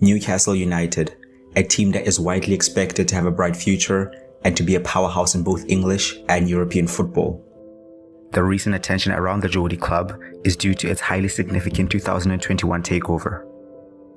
Newcastle United, a team that is widely expected to have a bright future and to be a powerhouse in both English and European football. The recent attention around the Geordie club is due to its highly significant 2021 takeover.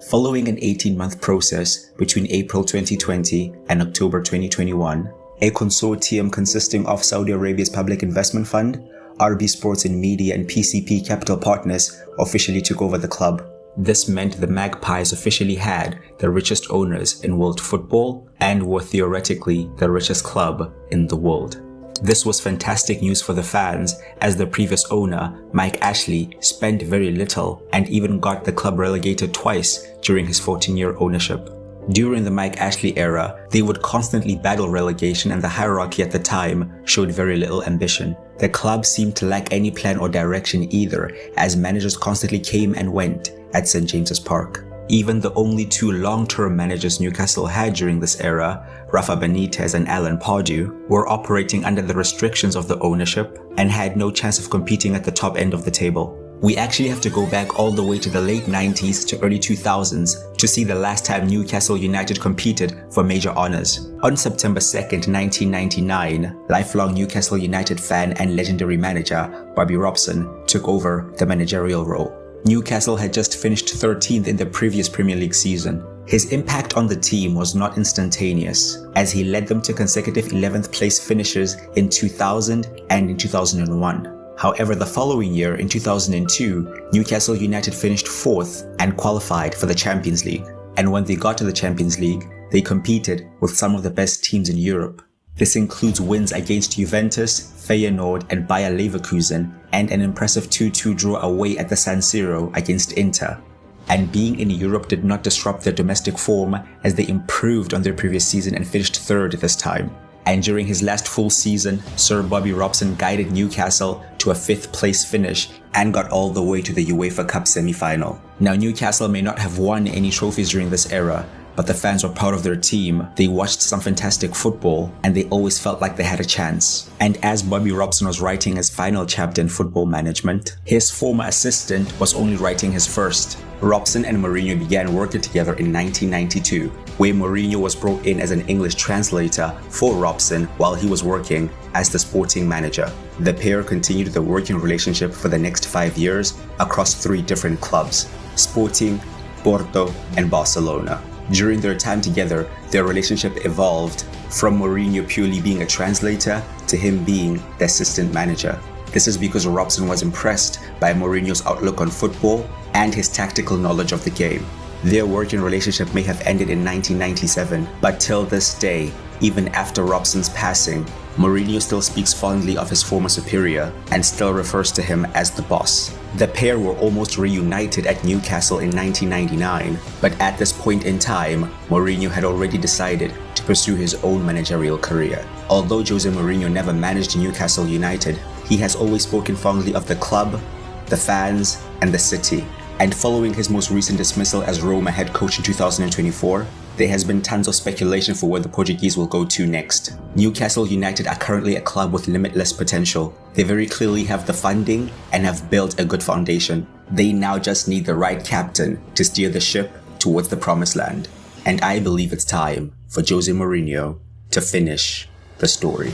Following an 18-month process between April 2020 and October 2021, a consortium consisting of Saudi Arabia's Public Investment Fund, RB Sports and Media and PCP Capital Partners officially took over the club. This meant the Magpies officially had the richest owners in world football and were theoretically the richest club in the world. This was fantastic news for the fans, as the previous owner, Mike Ashley, spent very little and even got the club relegated twice during his 14-year ownership. During the Mike Ashley era, they would constantly battle relegation, and the hierarchy at the time showed very little ambition. The club seemed to lack any plan or direction either, as managers constantly came and went at St James's Park. Even the only two long-term managers Newcastle had during this era, Rafa Benitez and Alan Pardew, were operating under the restrictions of the ownership and had no chance of competing at the top end of the table. We actually have to go back all the way to the late 90s to early 2000s to see the last time Newcastle United competed for major honours. On September 2nd, 1999, lifelong Newcastle United fan and legendary manager Bobby Robson took over the managerial role. Newcastle had just finished 13th in the previous Premier League season. His impact on the team was not instantaneous, as he led them to consecutive 11th place finishes in 2000 and in 2001. However, the following year, in 2002, Newcastle United finished 4th and qualified for the Champions League. And when they got to the Champions League, they competed with some of the best teams in Europe. This includes wins against Juventus, Feyenoord and Bayer Leverkusen, and an impressive 2-2 draw away at the San Siro against Inter. And being in Europe did not disrupt their domestic form, as they improved on their previous season and finished 3rd this time. And during his last full season, Sir Bobby Robson guided Newcastle to a 5th place finish and got all the way to the UEFA Cup semi-final. Now, Newcastle may not have won any trophies during this era, but the fans were proud of their team, they watched some fantastic football, and they always felt like they had a chance. And as Bobby Robson was writing his final chapter in football management, his former assistant was only writing his first. Robson and Mourinho began working together in 1992, where Mourinho was brought in as an English translator for Robson while he was working as the sporting manager. The pair continued the working relationship for the next 5 years across 3 different clubs: Sporting, Porto, and Barcelona. During their time together, their relationship evolved from Mourinho purely being a translator to him being the assistant manager. This is because Robson was impressed by Mourinho's outlook on football and his tactical knowledge of the game. Their working relationship may have ended in 1997, but till this day, even after Robson's passing, Mourinho still speaks fondly of his former superior and still refers to him as the boss. The pair were almost reunited at Newcastle in 1999, but at this point in time, Mourinho had already decided to pursue his own managerial career. Although Jose Mourinho never managed Newcastle United, he has always spoken fondly of the club, the fans, and the city. And following his most recent dismissal as Roma head coach in 2024, there has been tons of speculation for where the Portuguese will go to next. Newcastle United are currently a club with limitless potential. They very clearly have the funding and have built a good foundation. They now just need the right captain to steer the ship towards the promised land. And I believe it's time for Jose Mourinho to finish the story.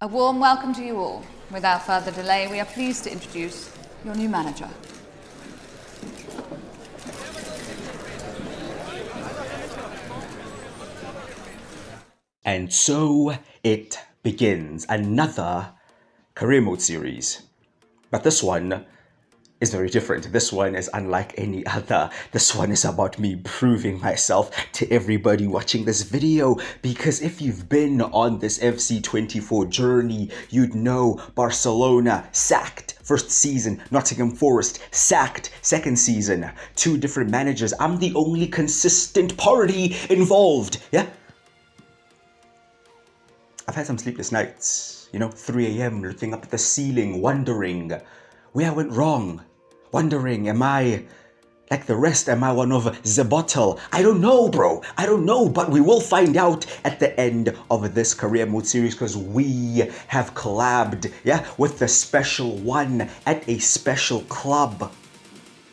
A warm welcome to you all. Without further delay, we are pleased to introduce your new manager. And so it begins, another career mode series. But this one is very different. This one is unlike any other. This one is about me proving myself to everybody watching this video, because if you've been on this FC24 journey, you'd know Barcelona sacked first season, Nottingham Forest sacked second season, 2 different managers. I'm the only consistent party involved. Yeah, I've had some sleepless nights, 3 a.m. looking up at the ceiling, wondering where I went wrong. Wondering, am I like the rest? Am I one of the bottle? I don't know, bro. I don't know, but we will find out at the end of this career mode series because we have collabed, with the special one at a special club.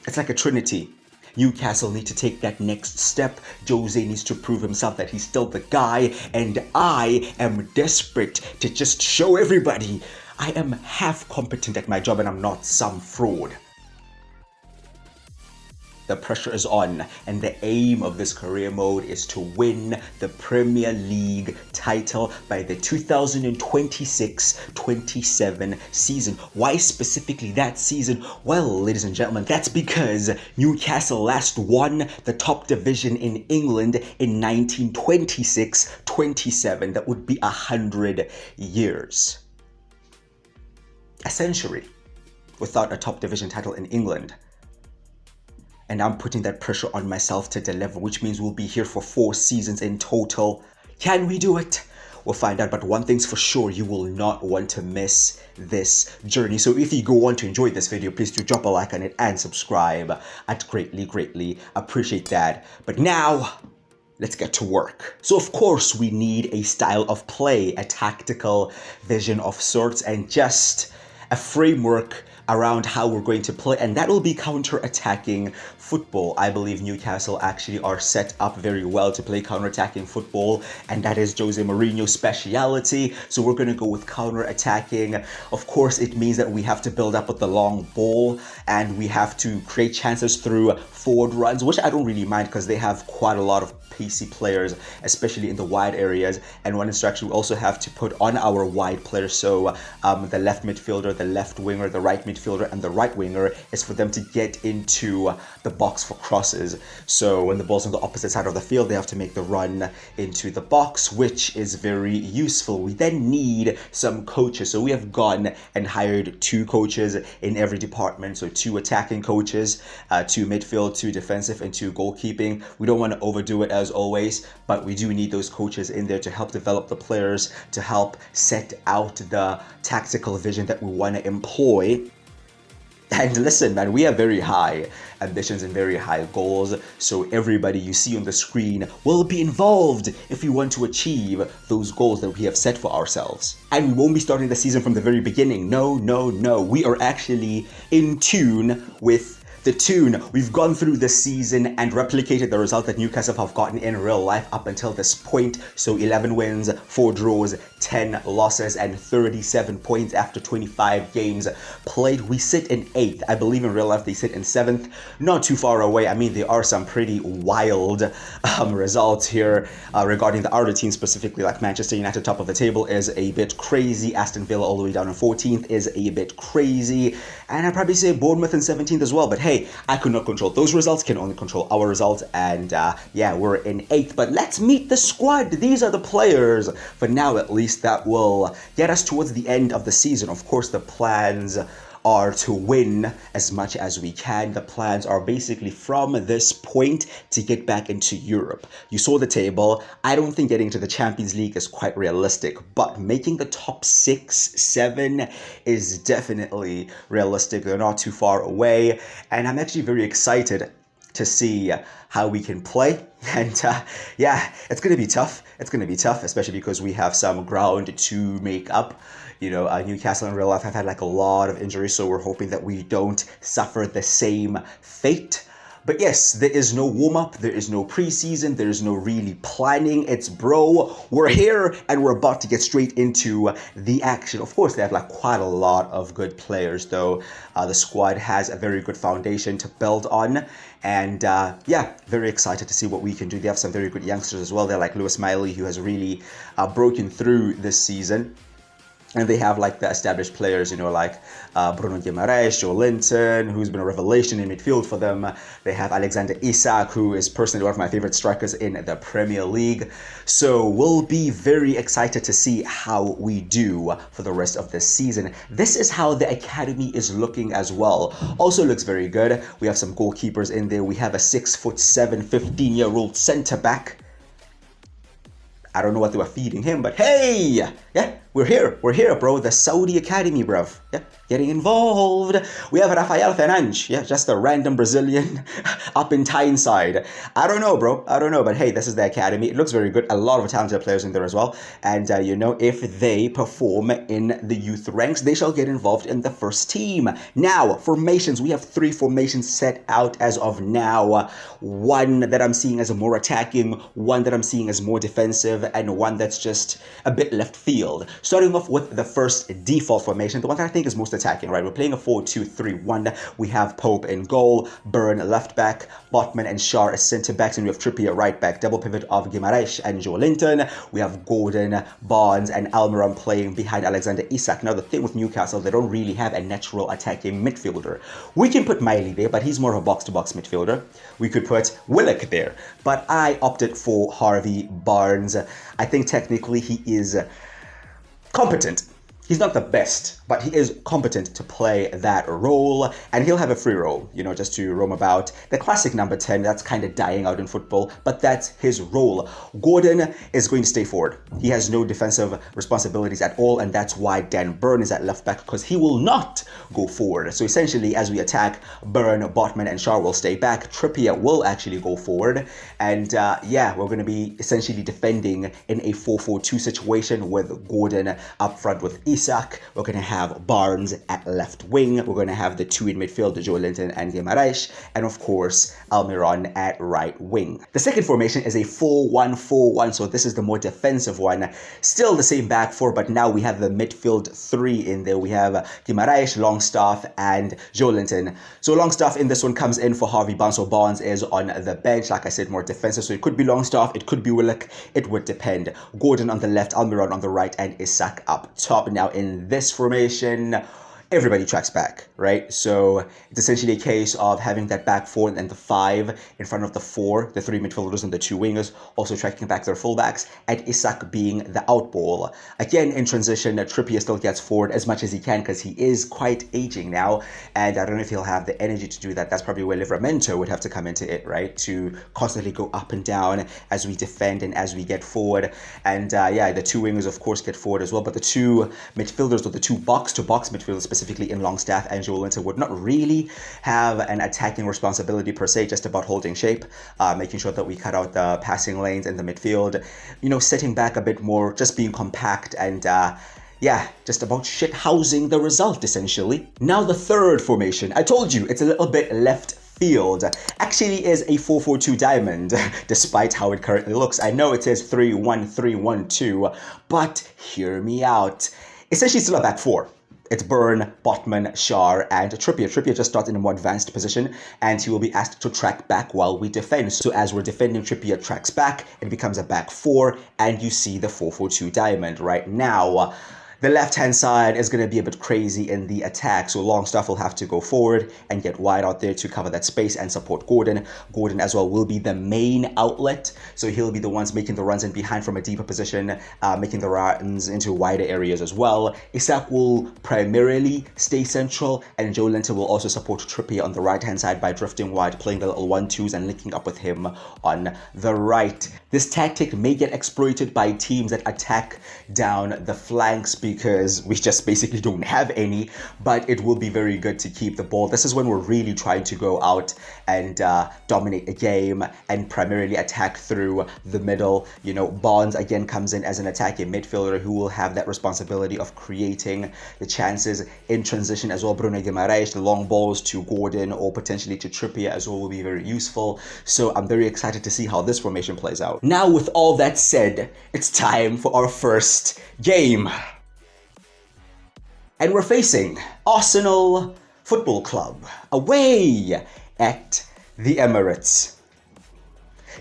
It's like a trinity. Newcastle need to take that next step. Jose needs to prove himself that he's still the guy, and I am desperate to just show everybody I am half competent at my job and I'm not some fraud. The pressure is on, and the aim of this career mode is to win the Premier League title by the 2026-27 season. Why specifically that season? Well, ladies and gentlemen, that's because Newcastle last won the top division in England in 1926-27. That would be 100 years. A century without a top division title in England. And I'm putting that pressure on myself to deliver, which means we'll be here for 4 seasons in total. Can we do it? We'll find out, but one thing's for sure, you will not want to miss this journey. So if you go on to enjoy this video, please do drop a like on it and subscribe. I'd greatly appreciate that. But now, let's get to work. So of course, we need a style of play, a tactical vision of sorts, and just a framework around how we're going to play, and that will be counter-attacking football. I believe Newcastle actually are set up very well to play counter-attacking football, and that is Jose Mourinho's speciality. So we're going to go with counter-attacking. Of course, it means that we have to build up with the long ball, and we have to create chances through forward runs, which I don't really mind because they have quite a lot of pacey players, especially in the wide areas. And one instruction we also have to put on our wide players, so the left midfielder, the left winger, the right midfielder, and the right winger, is for them to get into the box for crosses. So when the ball's on the opposite side of the field, they have to make the run into the box, which is very useful. We then need some coaches. So we have gone and hired 2 coaches in every department. So 2 attacking coaches, 2 midfield, 2 defensive, and 2 goalkeeping. We don't want to overdo it as always, but we do need those coaches in there to help develop the players, to help set out the tactical vision that we want to employ. And listen, man, we have very high ambitions and very high goals. So everybody you see on the screen will be involved if we want to achieve those goals that we have set for ourselves. And we won't be starting the season from the very beginning. No. We are actually in tune with the tune. We've gone through this season and replicated the result that Newcastle have gotten in real life up until this point. So 11 wins, 4 draws, 10 losses, and 37 points after 25 games played. We sit in 8th. I believe in real life they sit in 7th. Not too far away. I mean, there are some pretty wild results here regarding the outer team, specifically like Manchester United top of the table is a bit crazy. Aston Villa all the way down in 14th is a bit crazy. And I'd probably say Bournemouth in 17th as well. But hey, I could not control those results, can only control our results, and we're in 8th. But let's meet the squad. These are the players, for now at least, that will get us towards the end of the season. Of course, the plans are to win as much as we can. The plans are basically from this point to get back into Europe. You saw the table. I don't think getting to the Champions League is quite realistic, but making the top 6, 7 is definitely realistic. They're not too far away, and I'm actually very excited to see how we can play. And it's going to be tough. It's going to be tough, especially because we have some ground to make up. You know, Newcastle in real life have had like a lot of injuries, so we're hoping that we don't suffer the same fate. But yes, there is no warm-up, there is no preseason, there is no really planning. It's bro, we're here and we're about to get straight into the action. Of course, they have like quite a lot of good players though. The squad has a very good foundation to build on. And very excited to see what we can do. They have some very good youngsters as well. They're like Lewis Miley, who has really broken through this season. And they have like the established players, you know, like Bruno Guimaraes, Joe Linton, who's been a revelation in midfield for them. They have Alexander Isak, who is personally one of my favorite strikers in the Premier League. So we'll be very excited to see how we do for the rest of this season. This is how the academy is looking as well. Also looks very good. We have some goalkeepers in there. We have a 6'7", 15-year-old centre back. I don't know what they were feeding him, but hey, yeah. We're here, bro. The Saudi Academy, bruv. Yeah, getting involved. We have Rafael Fernandes. Yeah, just a random Brazilian up in Tyneside. I don't know, bro. I don't know, but hey, this is the academy. It looks very good. A lot of talented players in there as well. And you know, if they perform in the youth ranks, they shall get involved in the first team. Now, formations. We have 3 formations set out as of now. One that I'm seeing as a more attacking, one that I'm seeing as more defensive, and one that's just a bit left field. Starting off with the first default formation, the one that I think is most attacking, right? We're playing a 4-2-3-1. We have Pope in goal, Byrne left back, Botman and Schär as centre backs, and we have Trippier right back, double pivot of Guimaraes and Joe Linton. We have Gordon, Barnes, and Almiron playing behind Alexander Isak. Now, the thing with Newcastle, they don't really have a natural attacking midfielder. We can put Miley there, but he's more of a box-to-box midfielder. We could put Willock there, but I opted for Harvey Barnes. I think technically he is competent. He's not the best, but he is competent to play that role, and he'll have a free role, you know, just to roam about. The classic number 10, that's kind of dying out in football, but that's his role. Gordon is going to stay forward. He has no defensive responsibilities at all, and that's why Dan Byrne is at left back, because he will not go forward. So essentially, as we attack, Byrne, Botman, and Schär will stay back. Trippier will actually go forward, and yeah, we're going to be essentially defending in a 4-4-2 situation with Gordon up front with Isak. We're going to have Barnes at left wing. We're going to have the 2 in midfield, Joe Linton and Guimaraes, and of course Almiron at right wing. The second formation is a 4-1-4-1, so this is the more defensive one. Still the same back 4, but now we have the midfield 3 in there. We have Guimaraes, Longstaff, and Joe Linton. So Longstaff in this one comes in for Harvey Barnes, so Barnes is on the bench. Like I said, more defensive, so it could be Longstaff, it could be Willock, it would depend. Gordon on the left, Almiron on the right, and Isak up top. Now in this formation, everybody tracks back, right? So it's essentially a case of having that back 4 and the 5 in front of the 4, the 3 midfielders and the 2 wingers, also tracking back their fullbacks, and Isak being the out ball. Again, in transition, Trippier still gets forward as much as he can because he is quite aging now, and I don't know if he'll have the energy to do that. That's probably where Livramento would have to come into it, right? To constantly go up and down as we defend and as we get forward. And yeah, the 2 wingers, of course, get forward as well, but the 2 midfielders, or the 2 box-to-box midfielders, specifically in Longstaff and Joe Linton, would not really have an attacking responsibility per se, just about holding shape, making sure that we cut out the passing lanes in the midfield, you know, sitting back a bit more, just being compact, and yeah, just about shit housing the result, essentially. Now the third formation, I told you, it's a little bit left field, actually is a 4-4-2 diamond, despite how it currently looks. I know it says 3-1-3-1-2, but hear me out. Essentially still a back 4. It's Byrne, Botman, Schär, and Trippier. Trippier just starts in a more advanced position, and he will be asked to track back while we defend. So as we're defending, Trippier tracks back, it becomes a back 4, and you see the 4-4-2 diamond right now. The left-hand side is going to be a bit crazy in the attack, so Longstaff will have to go forward and get wide out there to cover that space and support Gordon. Gordon as well will be the main outlet, so he'll be the ones making the runs in behind from a deeper position, making the runs into wider areas as well. Isak will primarily stay central, and Joe Linton will also support Trippier on the right-hand side by drifting wide, playing the little 1-2s and linking up with him on the right. This tactic may get exploited by teams that attack down the flanks because we just basically don't have any, but it will be very good to keep the ball. This is when we're really trying to go out and dominate a game and primarily attack through the middle. You know, Barnes again comes in as an attacking midfielder who will have that responsibility of creating the chances in transition as well. Bruno Guimaraes, the long balls to Gordon or potentially to Trippier as well will be very useful. So I'm very excited to see how this formation plays out. Now, with all that said, it's time for our first game. And we're facing Arsenal Football Club away at the Emirates.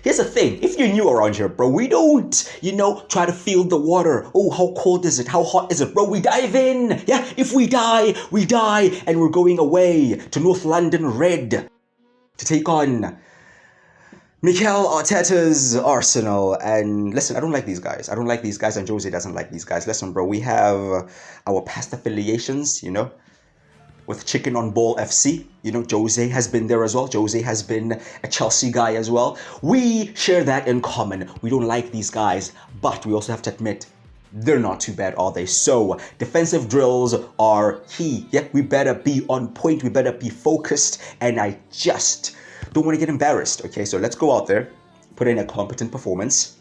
Here's the thing, if you're new around here, bro, we don't, you know, try to feel the water. Oh, how cold is it? How hot is it? Bro, we dive in. Yeah, if we die, we die. And we're going away to North London Red to take on Mikel Arteta's Arsenal. And listen, I don't like these guys. I don't like these guys, and Jose doesn't like these guys. Listen, bro, we have our past affiliations, you know, with Chicken on Ball FC. You know, Jose has been there as well. Jose has been a Chelsea guy as well. We share that in common. We don't like these guys, but we also have to admit, they're not too bad, are they? So defensive drills are key. Yeah, we better be on point, we better be focused, and I just don't want to get embarrassed. Okay, so let's go out there, put in a competent performance,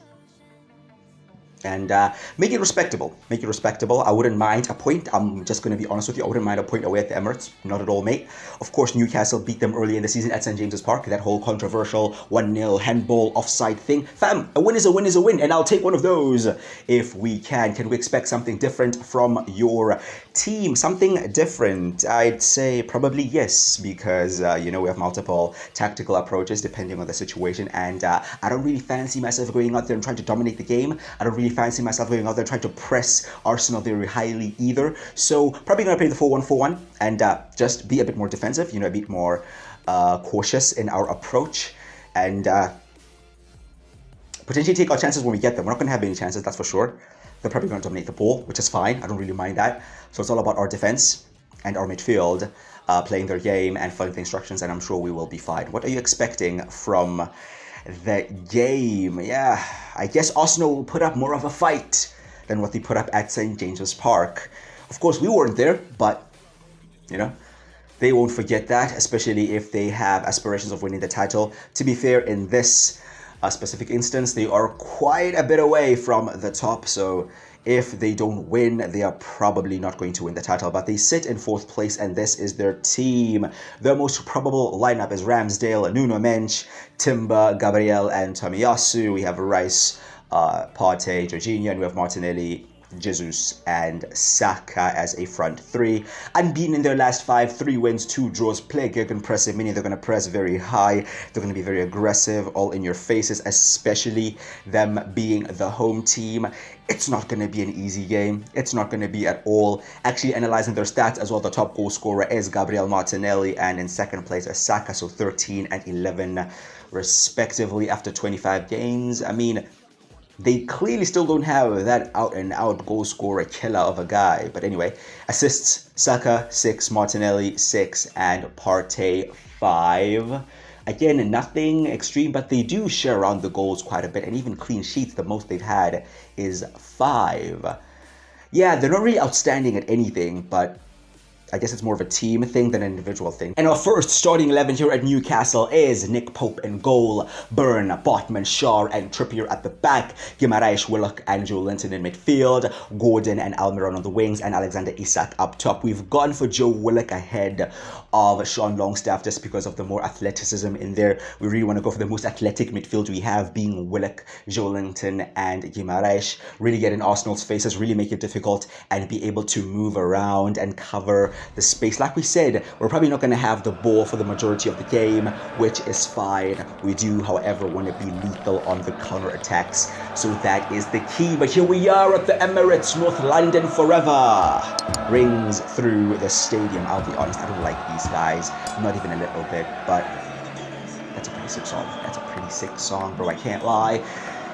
and make it respectable. Make it respectable. I wouldn't mind a point. I'm just going to be honest with you. I wouldn't mind a point away at the Emirates. Not at all, mate. Of course, Newcastle beat them early in the season at St. James's Park. That whole controversial 1-0 handball offside thing. Fam, a win is a win is a win, and I'll take one of those if we can. Can we expect something different from your team? Something different? I'd say probably yes, because, we have multiple tactical approaches depending on the situation, and I don't really fancy myself going out there and trying to dominate the game. I don't really fancy myself going out there trying to press Arsenal very highly either. So probably going to play the 4-1-4-1 and just be a bit more defensive, a bit more cautious in our approach, and potentially take our chances when we get them. We're not going to have any chances, that's for sure. They're probably going to dominate the ball, which is fine. I don't really mind that. So it's all about our defense and our midfield playing their game and following the instructions, and I'm sure we will be fine. What are you expecting from the game? Yeah, I guess Arsenal will put up more of a fight than what they put up at St. James's Park. Of course, we weren't there, but, they won't forget that, especially if they have aspirations of winning the title. To be fair, in this specific instance, they are quite a bit away from the top, so if they don't win, they are probably not going to win the title, but they sit in 4th place, and this is their team. Their most probable lineup is Ramsdale, Nuno Mensch, Timber, Gabriel, and Tomiyasu. We have Rice, Partey, Jorginho, and we have Martinelli, Jesus, and Saka as a front three. Unbeaten in their last 5, 3 wins, 2 draws, play gegenpressing, meaning they're going to press very high, they're going to be very aggressive, all in your faces, especially them being the home team. It's not going to be an easy game. It's not going to be at all. Actually, analyzing their stats as well, the top goal scorer is Gabriel Martinelli, and in second place is Saka, so 13 and 11 respectively after 25 games. I mean, they clearly still don't have that out-and-out goal scorer killer of a guy. But anyway, assists, Saka 6, Martinelli 6, and Partey 5. Again, nothing extreme, but they do share around the goals quite a bit, and even clean sheets, the most they've had is 5. Yeah, they're not really outstanding at anything, but I guess it's more of a team thing than an individual thing. And our first starting 11 here at Newcastle is Nick Pope in goal, Byrne, Botman, Shaw, and Trippier at the back, Guimaraes, Willock, and Joe Linton in midfield, Gordon and Almiron on the wings, and Alexander Isak up top. We've gone for Joe Willock ahead of Sean Longstaff just because of the more athleticism in there. We really want to go for the most athletic midfield we have, being Willock, Joe Linton, and Guimaraes. Really get in Arsenal's faces, really make it difficult, and be able to move around and cover the space. Like we said, we're probably not going to have the ball for the majority of the game, which is fine. We do, however, want to be lethal on the counter-attacks, so that is the key. But here we are at the Emirates, North London forever. Rings through the stadium. I'll be honest, I don't like these guys, not even a little bit, but that's a pretty sick song. That's a pretty sick song, bro, I can't lie.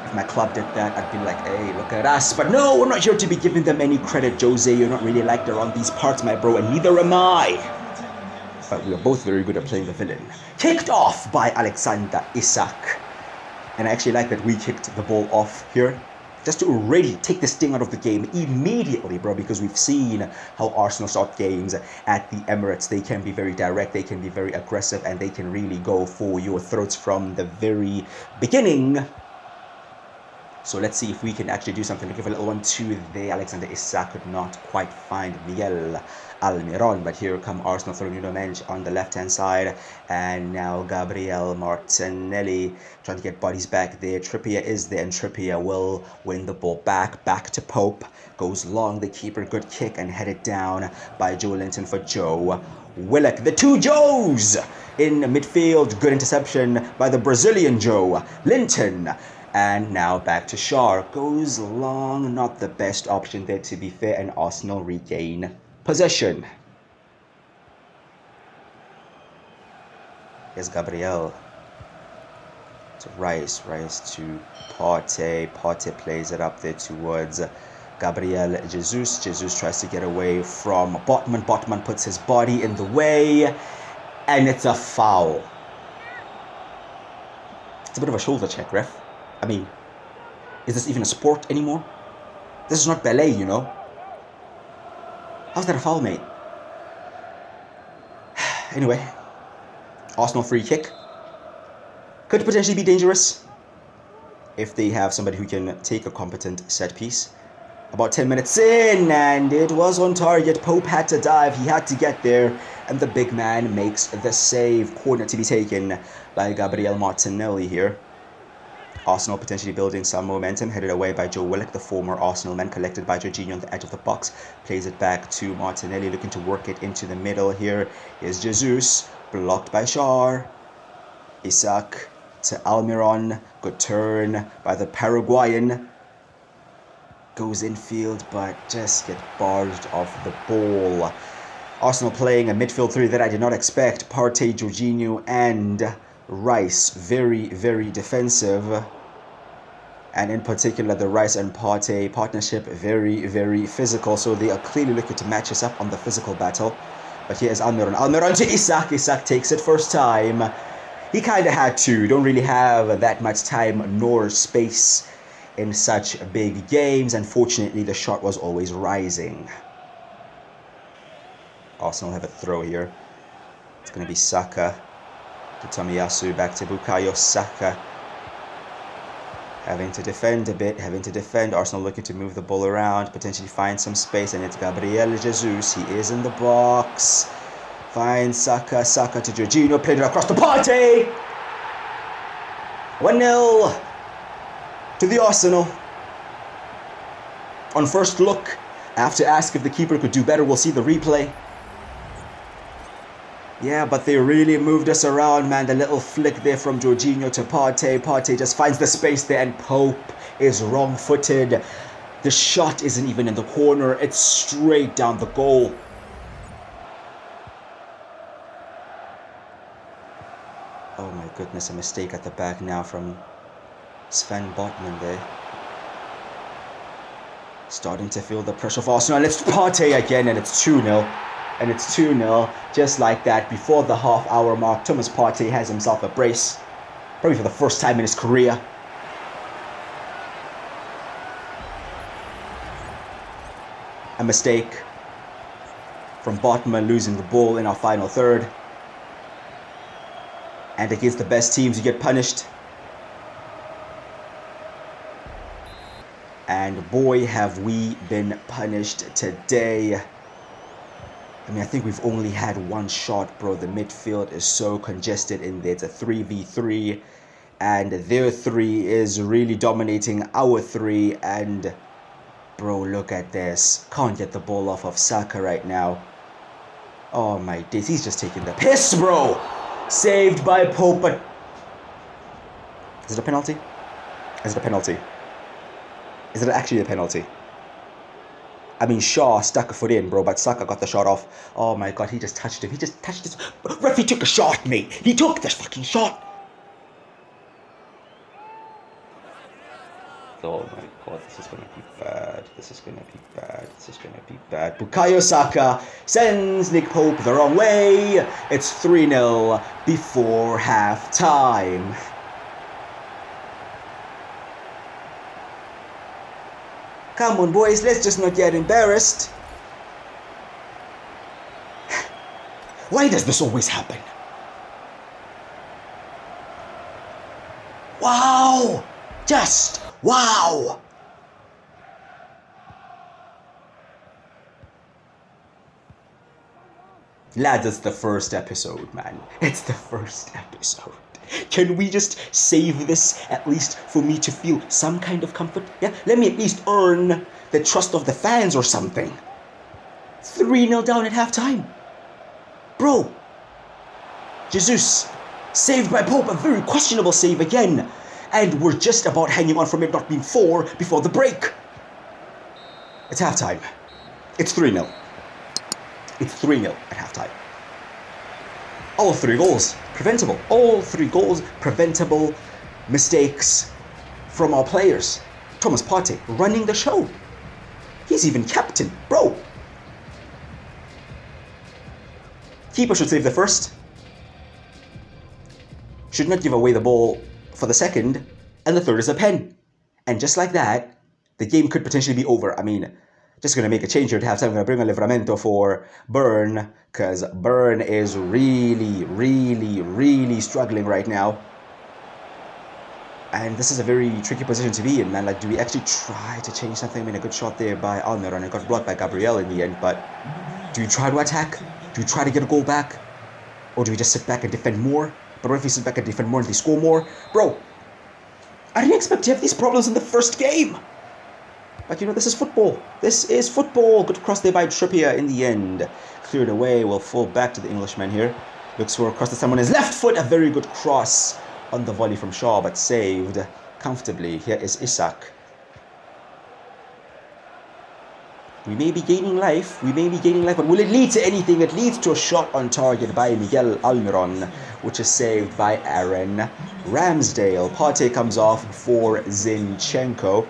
If my club did that, I'd be like, hey, look at us. But no, we're not here to be giving them any credit, Jose. You're not really liked around these parts, my bro, and neither am I. But we are both very good at playing the villain. Kicked off by Alexander Isak. And I actually like that we kicked the ball off here, just to already take the sting out of the game immediately, bro, because we've seen how Arsenal start games at the Emirates. They can be very direct, they can be very aggressive, and they can really go for your throats from the very beginning. So let's see if we can actually do something. Give a little 1-2 there. Alexander Isak could not quite find Miguel Almiron, but here come Arsenal throwing Nuno Mensch on the left-hand side, and now Gabriel Martinelli trying to get bodies back there. Trippier is there, and Trippier will win the ball back to Pope. Goes long, the keeper, good kick, and headed down by Joe Linton for Joe Willock. The two Joes in midfield. Good interception by the Brazilian Joe Linton. And now back to Shaw. Goes long, not the best option there, to be fair, and Arsenal regain possession. Here's Gabriel to Rice to Partey. Partey plays it up there towards Gabriel Jesus. Jesus tries to get away from Botman. Botman puts his body in the way, and it's a foul. It's a bit of a shoulder check, ref. I mean, is this even a sport anymore? This is not ballet, you know. How's that a foul, mate? Anyway, Arsenal free kick. Could potentially be dangerous if they have somebody who can take a competent set piece. About 10 minutes in, and it was on target. Pope had to dive, he had to get there, and the big man makes the save. Corner to be taken by Gabriel Martinelli here. Arsenal potentially building some momentum, headed away by Joe Willock, the former Arsenal man, collected by Jorginho on the edge of the box, plays it back to Martinelli, looking to work it into the middle here. Here's Jesus, blocked by Schär. Isak to Almiron, good turn by the Paraguayan. Goes infield, but just get barged off the ball. Arsenal playing a midfield three that I did not expect. Partey, Jorginho, and Rice. Very, very defensive. And in particular, the Rice and Partey partnership, very, very physical. So they are clearly looking to match us up on the physical battle. But here's Almiron. Almiron to Isak. Isak takes it first time. He kind of had to. Don't really have that much time nor space in such big games. Unfortunately, the shot was always rising. Arsenal have a throw here. It's going to be Saka to Tomiyasu, back to Bukayo Saka. Having to defend a bit, Arsenal looking to move the ball around, potentially find some space, and it's Gabriel Jesus. He is in the box. Finds Saka, Saka to Jorginho, played it across the Partey. 1-0 to the Arsenal. On first look, I have to ask if the keeper could do better. We'll see the replay. Yeah, but they really moved us around, man. The little flick there from Jorginho to Partey. Partey just finds the space there, and Pope is wrong-footed. The shot isn't even in the corner. It's straight down the goal. Oh my goodness, a mistake at the back now from Sven Botman there. Starting to feel the pressure of Arsenal, and it's Partey again, and it's 2-0. And it's 2-0, just like that. Before the half-hour mark, Thomas Partey has himself a brace. Probably for the first time in his career. A mistake from Botman, losing the ball in our final third. And against the best teams, you get punished. And boy, have we been punished today. I mean, I think we've only had one shot, bro. The midfield is so congested in there. It's a 3v3. And their 3 is really dominating our 3. And, bro, look at this. Can't get the ball off of Saka right now. Oh, my days. He's just taking the piss, bro. Saved by Pope, but... Is it a penalty? Is it a penalty? Is it actually a penalty? I mean, Shaw stuck a foot in, bro, but Saka got the shot off. Oh my god, he just touched him. He just touched his... Referee took a shot, mate. He took the fucking shot. Oh my god, this is gonna be bad. This is gonna be bad. This is gonna be bad. Bukayo Saka sends Nick Pope the wrong way. It's 3-0 before half time. Come on, boys, let's just not get embarrassed. Why does this always happen? Wow! Just wow! Lads, it's the first episode, man. It's the first episode. Can we just save this, at least for me to feel some kind of comfort? Yeah, let me at least earn the trust of the fans or something. 3-0 down at halftime. Bro. Jesus. Saved by Pope, a very questionable save again. And we're just about hanging on from it not being 4 before the break. It's halftime. It's 3-0. It's 3-0 at halftime. All 3 goals preventable. All 3 goals preventable. Mistakes from our players. Thomas Partey running the show. He's even captain, bro. Keeper should save the first. Should not give away the ball for the second. And the third is a pen. And just like that, the game could potentially be over. I mean, just going to make a change here at halftime. I'm going to bring on Livramento for Burn, because Burn is really struggling right now. And this is a very tricky position to be in, man. Like, do we actually try to change something? I mean, a good shot there by Almiron. It got blocked by Gabriel in the end, but do we try to attack? Do we try to get a goal back? Or do we just sit back and defend more? But what if we sit back and defend more and they score more? Bro, I didn't expect to have these problems in the first game. But you know, this is football. This is football. Good cross there by Trippier in the end. Cleared away. We'll fall back to the Englishman here. Looks for a cross to someone on his left foot. A very good cross on the volley from Shaw, but saved comfortably. Here is Isak. We may be gaining life, but will it lead to anything? It leads to a shot on target by Miguel Almiron, which is saved by Aaron Ramsdale. Partey comes off for Zinchenko.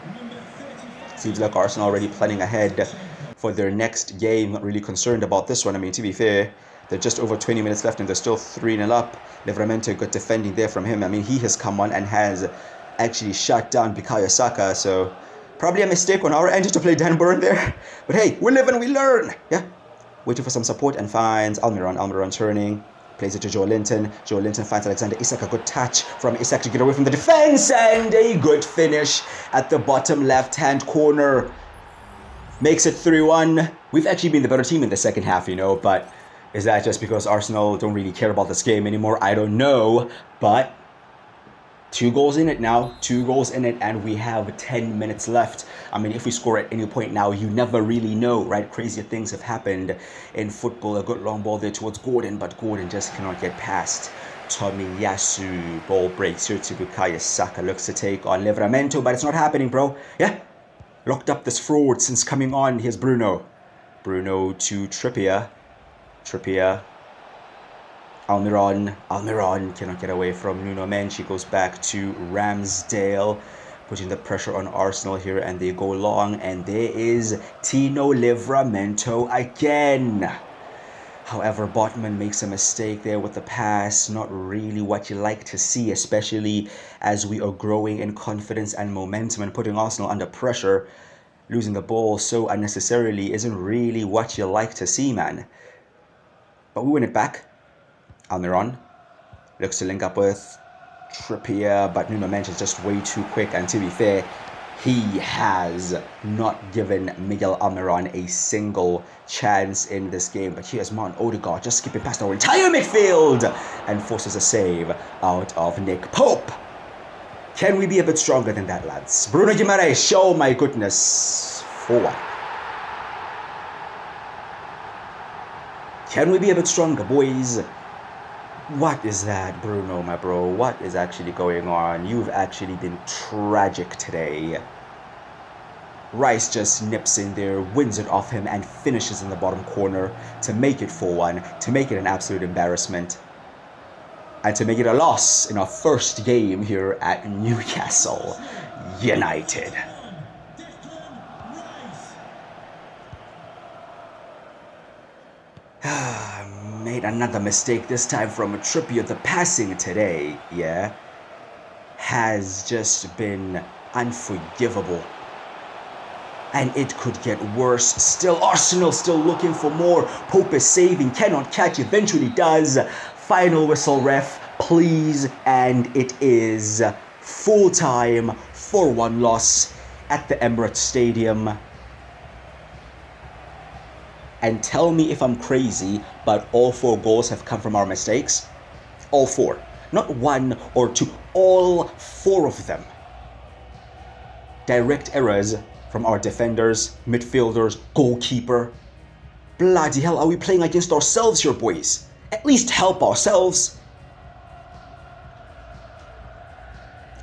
Seems like Arsenal already planning ahead for their next game. Not really concerned about this one. I mean, to be fair, they're just over 20 minutes left and they're still 3-0 up. Livramento, good defending there from him. I mean, he has come on and has actually shut down Bukayo Saka, so probably a mistake on our end to play Dan Burn there. But hey, we live and we learn. Yeah. Waiting for some support and finds Almiron. Almiron turning. Plays it to Joe Linton. Joe Linton finds Alexander Isak. A good touch from Isak to get away from the defense. And a good finish at the bottom left-hand corner. Makes it 3-1. We've actually been the better team in the second half, you know. But is that just because Arsenal don't really care about this game anymore? I don't know. But 2 goals in it now, 2 goals in it, and we have 10 minutes left. I mean, if we score at any point now, you never really know, right? Crazier things have happened in football. A good long ball there towards Gordon, but Gordon just cannot get past Tomiyasu. Ball breaks here to Bukayo Saka. Looks to take on Livramento, but it's not happening, bro. Yeah, locked up this fraud since coming on. Here's Bruno. Bruno to Trippier. Trippier. Almiron cannot get away from Nuno Mendes. Goes back to Ramsdale, putting the pressure on Arsenal here, and they go long, and there is Tino Livramento again. However, Botman makes a mistake there with the pass. Not really what you like to see, especially as we are growing in confidence and momentum and putting Arsenal under pressure. Losing the ball so unnecessarily isn't really what you like to see, man. But we win it back. Almiron looks to link up with Trippier, but Nuno Mendes is just way too quick, and to be fair, he has not given Miguel Almiron a single chance in this game. But here's Martin Odegaard just skipping past our entire midfield and forces a save out of Nick Pope. Can we be a bit stronger than that, lads? Bruno Guimaraes, oh my goodness, 4-1. Can we be a bit stronger, boys? What is that, Bruno, my bro? What is actually going on? You've actually been tragic today. Rice just nips in there, wins it off him, and finishes in the bottom corner to make it 4-1, to make it an absolute embarrassment, and to make it a loss in our first game here at Newcastle United. Made another mistake, this time from Trippier. The passing today, yeah, has just been unforgivable. And it could get worse. Still, Arsenal still looking for more. Pope is saving, cannot catch, eventually does. Final whistle, ref, please. And it is full-time 4-1 loss at the Emirates Stadium. And tell me if I'm crazy, but all 4 goals have come from our mistakes. All 4. Not 1 or 2. All 4 of them. Direct errors from our defenders, midfielders, goalkeeper. Bloody hell, are we playing against ourselves here, boys? At least help ourselves.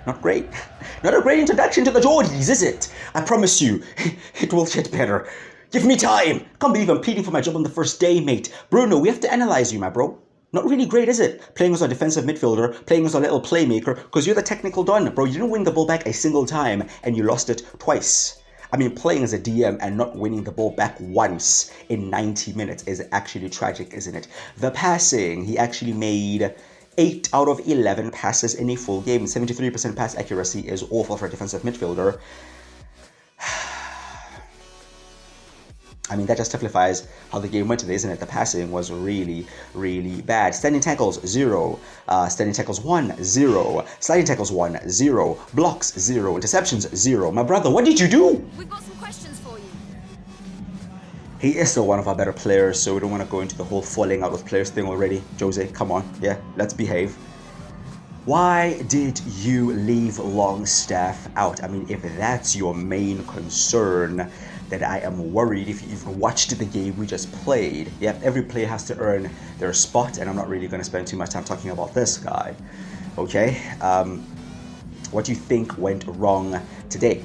Not great. Not a great introduction to the Geordies, is it? I promise you, it will get better. Give me time. Can't believe I'm pleading for my job on the first day, mate. Bruno, we have to analyze you, my bro. Not really great, is it? Playing as a defensive midfielder, playing as a little playmaker, because you're the technical don, bro. You didn't win the ball back a single time, and you lost it twice. I mean, playing as a DM and not winning the ball back once in 90 minutes is actually tragic, isn't it? The passing, he actually made 8 out of 11 passes in a full game. 73% pass accuracy is awful for a defensive midfielder. I mean, that just typifies how the game went today, isn't it? The passing was really, really bad. Standing tackles, 0. Standing tackles, 1, 0. Sliding tackles, 1, 0. Blocks, 0. Interceptions, 0. My brother, what did you do? We've got some questions for you. He is still one of our better players, so we don't want to go into the whole falling out with players thing already. Jose, come on. Yeah, let's behave. Why did you leave Longstaff out? I mean, if that's your main concern, then I am worried. If you even watched the game we just played. Yep, every player has to earn their spot, and I'm not really going to spend too much time talking about this guy. Okay, what do you think went wrong today?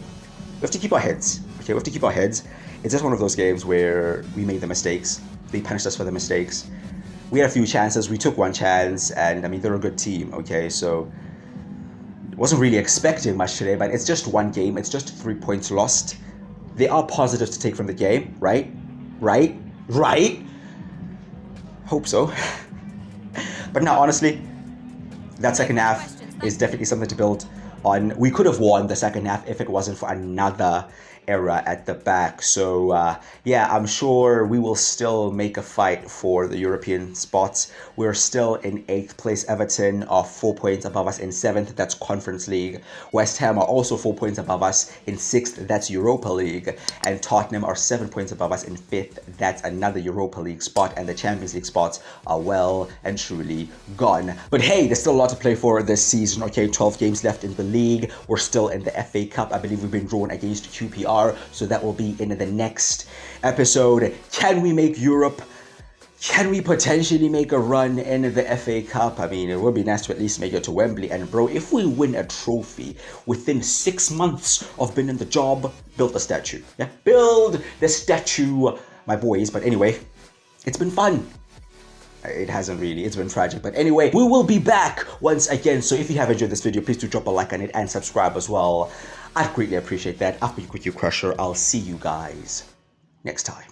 We have to keep our heads. Okay, we have to keep our heads. It's just one of those games where we made the mistakes. They punished us for the mistakes. We had a few chances. We took one chance, and I mean, they're a good team. Okay, so wasn't really expecting much today, but it's just one game. It's just 3 points lost. They are positives to take from the game, right? Right? Hope so. But now, honestly, that second half is definitely something to build on. We could have won the second half if it wasn't for another error at the back. So yeah, I'm sure we will still make a fight for the European spots. We're still in 8th place. Everton are 4 points above us in 7th. That's Conference League. West Ham are also 4 points above us in 6th. That's Europa League. And Tottenham are 7 points above us in 5th. That's another Europa League spot. And the Champions League spots are well and truly gone. But hey, there's still a lot to play for this season. Okay, 12 games left in the league. We're still in the FA Cup. I believe we've been drawn against QPR. So that will be in the next episode. Can we make Europe? Can we potentially make a run in the FA Cup? I mean, it would be nice to at least make it to Wembley. And bro, if we win a trophy within 6 months of being in the job, build the statue. Yeah, build the statue, my boys. But anyway, it's been fun. It hasn't really, it's been tragic. But anyway, we will be back once again. So if you have enjoyed this video, please do drop a like on it and subscribe as well. I'd greatly appreciate that. I've been Quick You Crusher. I'll see you guys next time.